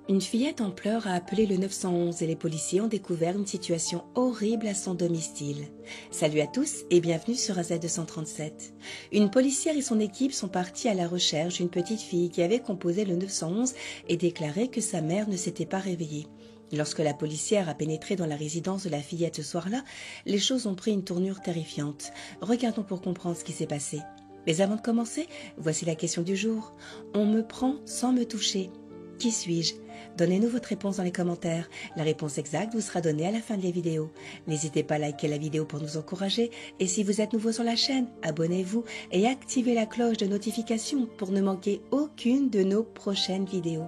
Une fillette en pleurs a appelé le 911 et les policiers ont découvert une situation horrible à son domicile. Salut à tous et bienvenue sur AZ237. Une policière et son équipe sont partis à la recherche d'une petite fille qui avait composé le 911 et déclaré que sa mère ne s'était pas réveillée. Lorsque la policière a pénétré dans la résidence de la fillette ce soir-là, les choses ont pris une tournure terrifiante. Regardons pour comprendre ce qui s'est passé. Mais avant de commencer, voici la question du jour. On me prend sans me toucher. Qui suis-je? Donnez-nous votre réponse dans les commentaires. La réponse exacte vous sera donnée à la fin de la vidéo. N'hésitez pas à liker la vidéo pour nous encourager. Et si vous êtes nouveau sur la chaîne, abonnez-vous et activez la cloche de notification pour ne manquer aucune de nos prochaines vidéos.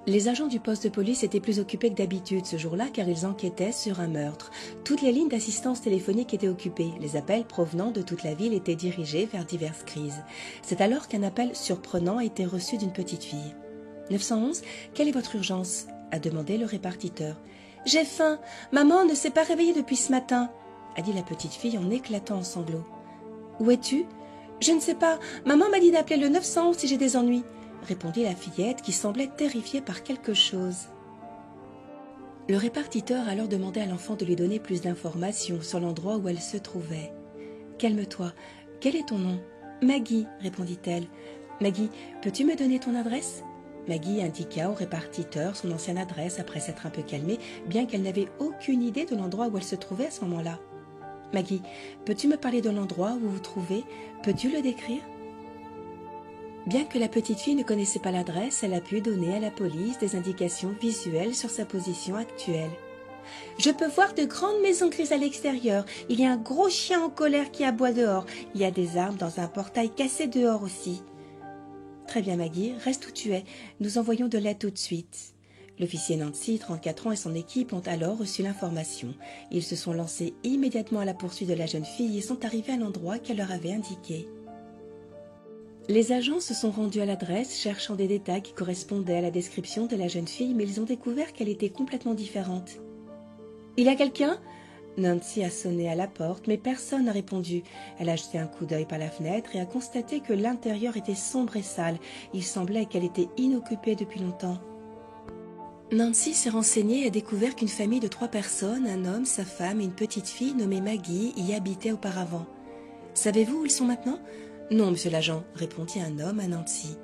Les agents du poste de police étaient plus occupés que d'habitude ce jour-là car ils enquêtaient sur un meurtre. Toutes les lignes d'assistance téléphonique étaient occupées. Les appels provenant de toute la ville étaient dirigés vers diverses crises. C'est alors qu'un appel surprenant a été reçu d'une petite fille. 911, quelle est votre urgence? A demandé le répartiteur. J'ai faim. Maman ne s'est pas réveillée depuis ce matin, a dit la petite fille en éclatant en sanglots. Où es-tu? Je ne sais pas. Maman m'a dit d'appeler le 911 si j'ai des ennuis, répondit la fillette qui semblait terrifiée par quelque chose. Le répartiteur a alors demandé à l'enfant de lui donner plus d'informations sur l'endroit où elle se trouvait. « Calme-toi. Quel est ton nom ?»« Maggie, répondit-elle. « Maggie, peux-tu me donner ton adresse ?» Maggie indiqua au répartiteur son ancienne adresse après s'être un peu calmée, bien qu'elle n'avait aucune idée de l'endroit où elle se trouvait à ce moment-là. « Maggie, peux-tu me parler de l'endroit où vous vous trouvez? Peux-tu le décrire ?» Bien que la petite fille ne connaissait pas l'adresse, elle a pu donner à la police des indications visuelles sur sa position actuelle. « Je peux voir de grandes maisons grises à l'extérieur. Il y a un gros chien en colère qui aboie dehors. Il y a des arbres dans un portail cassé dehors aussi. » « Très bien Maggie, reste où tu es. Nous envoyons de l'aide tout de suite. » L'officier Nancy, 34 ans, et son équipe ont alors reçu l'information. Ils se sont lancés immédiatement à la poursuite de la jeune fille et sont arrivés à l'endroit qu'elle leur avait indiqué. Les agents se sont rendus à l'adresse, cherchant des détails qui correspondaient à la description de la jeune fille, mais ils ont découvert qu'elle était complètement différente. « Il y a quelqu'un ?» Nancy a sonné à la porte, mais personne n'a répondu. Elle a jeté un coup d'œil par la fenêtre et a constaté que l'intérieur était sombre et sale. Il semblait qu'elle était inoccupée depuis longtemps. Nancy s'est renseignée et a découvert qu'une famille de 3 personnes, un homme, sa femme et une petite fille nommée Maggie, y habitaient auparavant. « Savez-vous où ils sont maintenant ?»« Non, monsieur l'agent, répondit un homme à Nancy.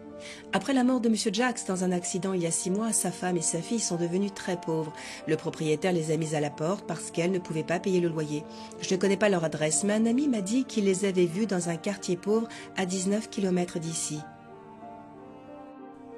Après la mort de monsieur Jacks dans un accident il y a 6 mois, sa femme et sa fille sont devenues très pauvres. Le propriétaire les a mises à la porte parce qu'elles ne pouvaient pas payer le loyer. Je ne connais pas leur adresse, mais un ami m'a dit qu'il les avait vues dans un quartier pauvre à 19 km d'ici. »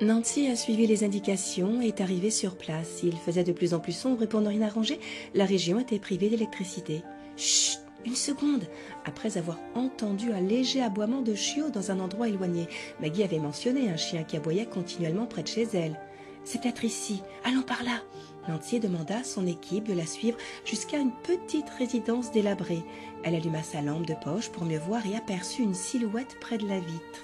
Nancy a suivi les indications et est arrivée sur place. Il faisait de plus en plus sombre et pour ne rien arranger, la région était privée d'électricité. Chut! Une seconde. Après avoir entendu un léger aboiement de chiot dans un endroit éloigné, Maggie avait mentionné un chien qui aboyait continuellement près de chez elle. « C'est peut-être ici. Allons par là. » Nancy demanda à son équipe de la suivre jusqu'à une petite résidence délabrée. Elle alluma sa lampe de poche pour mieux voir et aperçut une silhouette près de la vitre.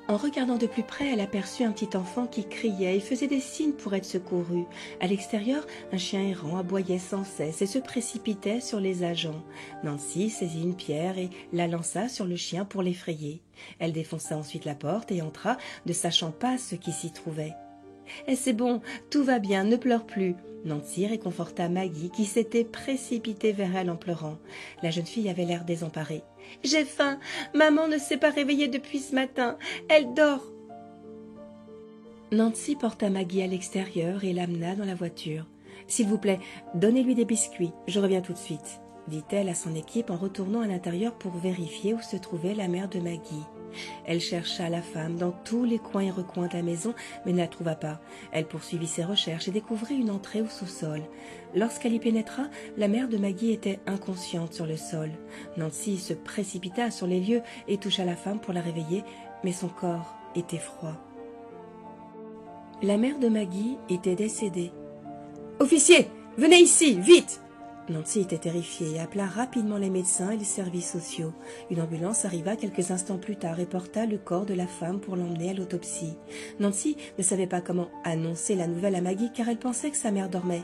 En regardant de plus près, elle aperçut un petit enfant qui criait et faisait des signes pour être secouru. À l'extérieur, un chien errant aboyait sans cesse et se précipitait sur les agents. Nancy saisit une pierre et la lança sur le chien pour l'effrayer. Elle défonça ensuite la porte et entra, ne sachant pas ce qui s'y trouvait. « Eh, c'est bon, tout va bien, ne pleure plus. » Nancy réconforta Maggie qui s'était précipitée vers elle en pleurant. La jeune fille avait l'air désemparée. « J'ai faim. Maman ne s'est pas réveillée depuis ce matin. Elle dort. » Nancy porta Maggie à l'extérieur et l'amena dans la voiture. « S'il vous plaît, donnez-lui des biscuits. Je reviens tout de suite, » dit-elle à son équipe en retournant à l'intérieur pour vérifier où se trouvait la mère de Maggie. Elle chercha la femme dans tous les coins et recoins de la maison, mais ne la trouva pas. Elle poursuivit ses recherches et découvrit une entrée au sous-sol. Lorsqu'elle y pénétra, la mère de Maggie était inconsciente sur le sol. Nancy se précipita sur les lieux et toucha la femme pour la réveiller, mais son corps était froid. La mère de Maggie était décédée. « Officier, venez ici, vite !» Nancy était terrifiée et appela rapidement les médecins et les services sociaux. Une ambulance arriva quelques instants plus tard et porta le corps de la femme pour l'emmener à l'autopsie. Nancy ne savait pas comment annoncer la nouvelle à Maggie car elle pensait que sa mère dormait.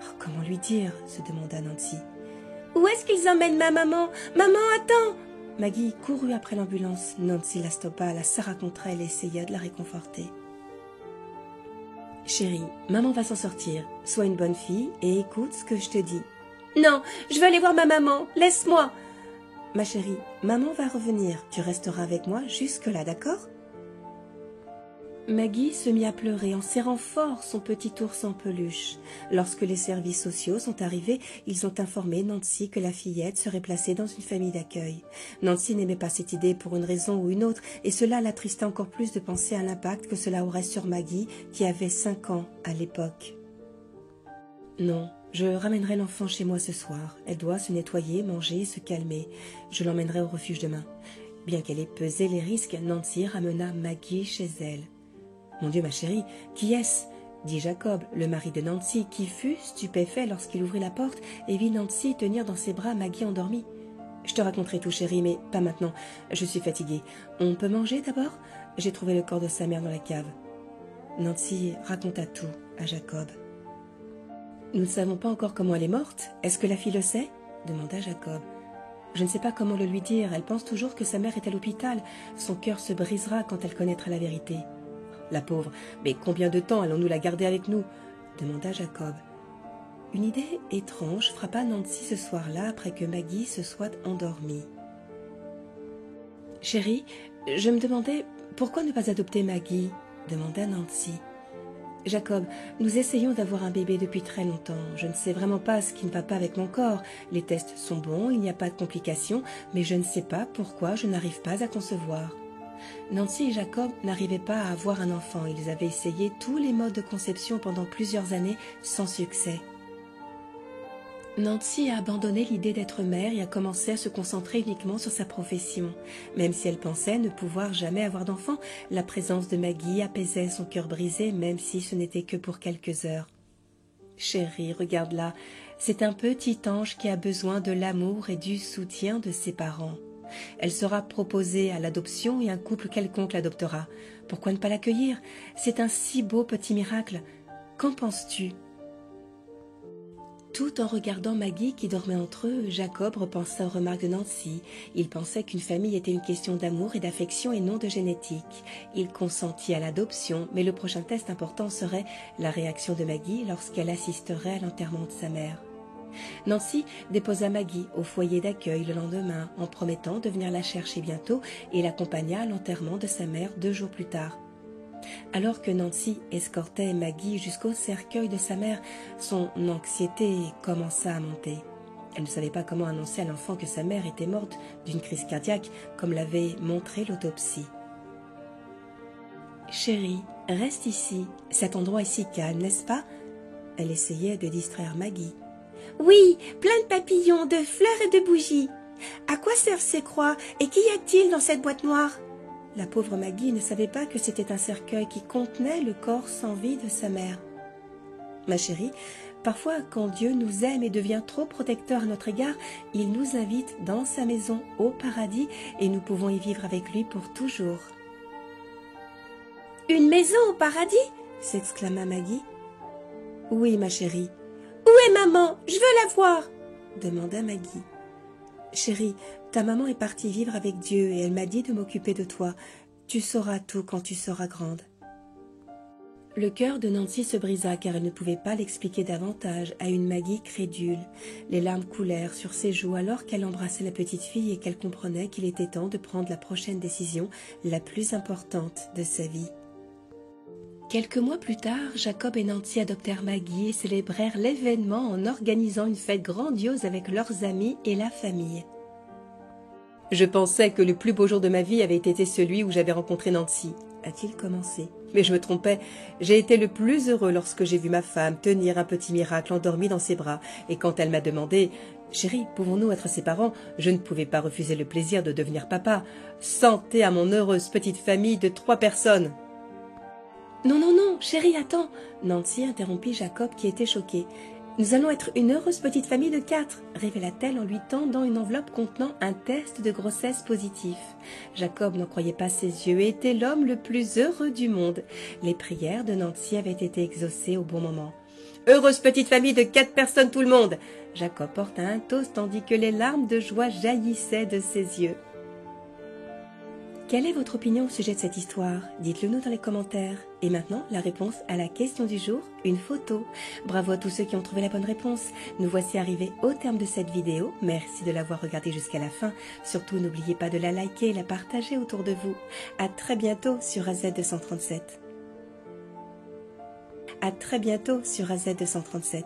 Oh, « Comment lui dire ?» se demanda Nancy. « Où est-ce qu'ils emmènent ma maman? Maman, attends !» Maggie courut après l'ambulance. Nancy la stoppa, la serra contre elle et essaya de la réconforter. « Chérie, maman va s'en sortir. Sois une bonne fille et écoute ce que je te dis. »« Non, je veux aller voir ma maman. Laisse-moi. »« Ma chérie, maman va revenir. Tu resteras avec moi jusque-là, d'accord ?» Maggie se mit à pleurer en serrant fort son petit ours en peluche. Lorsque les services sociaux sont arrivés, ils ont informé Nancy que la fillette serait placée dans une famille d'accueil. Nancy n'aimait pas cette idée pour une raison ou une autre, et cela l'attristait encore plus de penser à l'impact que cela aurait sur Maggie, qui avait 5 ans à l'époque. « Non, je ramènerai l'enfant chez moi ce soir. Elle doit se nettoyer, manger et se calmer. Je l'emmènerai au refuge demain. » Bien qu'elle ait pesé les risques, Nancy ramena Maggie chez elle. « Mon Dieu, ma chérie, qui est-ce » dit Jacob, le mari de Nancy, qui fut stupéfait lorsqu'il ouvrit la porte et vit Nancy tenir dans ses bras Maggie endormie. « Je te raconterai tout, chérie, mais pas maintenant. Je suis fatiguée. On peut manger d'abord ? J'ai trouvé le corps de sa mère dans la cave. » Nancy raconta tout à Jacob. « Nous ne savons pas encore comment elle est morte. Est-ce que la fille le sait ?» demanda Jacob. « Je ne sais pas comment le lui dire. Elle pense toujours que sa mère est à l'hôpital. Son cœur se brisera quand elle connaîtra la vérité. » La pauvre, mais combien de temps allons-nous la garder avec nous ? Demanda Jacob. Une idée étrange frappa Nancy ce soir-là après que Maggie se soit endormie. « Chérie, je me demandais pourquoi ne pas adopter Maggie ? Demanda Nancy. « Jacob, nous essayons d'avoir un bébé depuis très longtemps. Je ne sais vraiment pas ce qui ne va pas avec mon corps. Les tests sont bons, il n'y a pas de complications, mais je ne sais pas pourquoi je n'arrive pas à concevoir. » Nancy et Jacob n'arrivaient pas à avoir un enfant. Ils avaient essayé tous les modes de conception pendant plusieurs années sans succès. Nancy a abandonné l'idée d'être mère et a commencé à se concentrer uniquement sur sa profession. Même si elle pensait ne pouvoir jamais avoir d'enfant, la présence de Maggie apaisait son cœur brisé, même si ce n'était que pour quelques heures. « Chérie, regarde-la, c'est un petit ange qui a besoin de l'amour et du soutien de ses parents. » Elle sera proposée à l'adoption et un couple quelconque l'adoptera. Pourquoi ne pas l'accueillir? C'est un si beau petit miracle. Qu'en penses-tu? Tout en regardant Maggie qui dormait entre eux, Jacob repensa aux remarques de Nancy. Il pensait qu'une famille était une question d'amour et d'affection et non de génétique. Il consentit à l'adoption, mais le prochain test important serait la réaction de Maggie lorsqu'elle assisterait à l'enterrement de sa mère. Nancy déposa Maggie au foyer d'accueil le lendemain en promettant de venir la chercher bientôt et l'accompagna à l'enterrement de sa mère 2 jours plus tard. Alors que Nancy escortait Maggie jusqu'au cercueil de sa mère, son anxiété commença à monter. Elle ne savait pas comment annoncer à l'enfant que sa mère était morte d'une crise cardiaque comme l'avait montré l'autopsie. « Chérie, reste ici, cet endroit est si calme, n'est-ce pas ?» Elle essayait de distraire Maggie. « Oui, plein de papillons, de fleurs et de bougies. À quoi servent ces croix et qu'y a-t-il dans cette boîte noire ?» La pauvre Maggie ne savait pas que c'était un cercueil qui contenait le corps sans vie de sa mère. « Ma chérie, parfois quand Dieu nous aime et devient trop protecteur à notre égard, il nous invite dans sa maison au paradis et nous pouvons y vivre avec lui pour toujours. »« Une maison au paradis ?» s'exclama Maggie. « Oui, ma chérie. »« Où est maman? Je veux la voir !» demanda Maggie. « Chérie, ta maman est partie vivre avec Dieu et elle m'a dit de m'occuper de toi. Tu sauras tout quand tu seras grande. » Le cœur de Nancy se brisa car elle ne pouvait pas l'expliquer davantage à une Maggie crédule. Les larmes coulèrent sur ses joues alors qu'elle embrassait la petite fille et qu'elle comprenait qu'il était temps de prendre la prochaine décision, la plus importante de sa vie. Quelques mois plus tard, Jacob et Nancy adoptèrent Maggie et célébrèrent l'événement en organisant une fête grandiose avec leurs amis et la famille. Je pensais que le plus beau jour de ma vie avait été celui où j'avais rencontré Nancy, a-t-il commencé. Mais je me trompais. J'ai été le plus heureux lorsque j'ai vu ma femme tenir un petit miracle endormi dans ses bras. Et quand elle m'a demandé « Chérie, pouvons-nous être ses parents ?» Je ne pouvais pas refuser le plaisir de devenir papa. Santé à mon heureuse petite famille de 3 personnes. Non, non, non, chérie, attends. Nancy interrompit Jacob qui était choqué. Nous allons être une heureuse petite famille de 4, révéla-t-elle en lui tendant une enveloppe contenant un test de grossesse positif. Jacob n'en croyait pas ses yeux et était l'homme le plus heureux du monde. Les prières de Nancy avaient été exaucées au bon moment. Heureuse petite famille de 4 personnes tout le monde. Jacob porta un toast tandis que les larmes de joie jaillissaient de ses yeux. Quelle est votre opinion au sujet de cette histoire? Dites-le nous dans les commentaires. Et maintenant, la réponse à la question du jour, une photo. Bravo à tous ceux qui ont trouvé la bonne réponse. Nous voici arrivés au terme de cette vidéo. Merci de l'avoir regardée jusqu'à la fin. Surtout, n'oubliez pas de la liker et la partager autour de vous. À très bientôt sur AZ237. À très bientôt sur AZ237.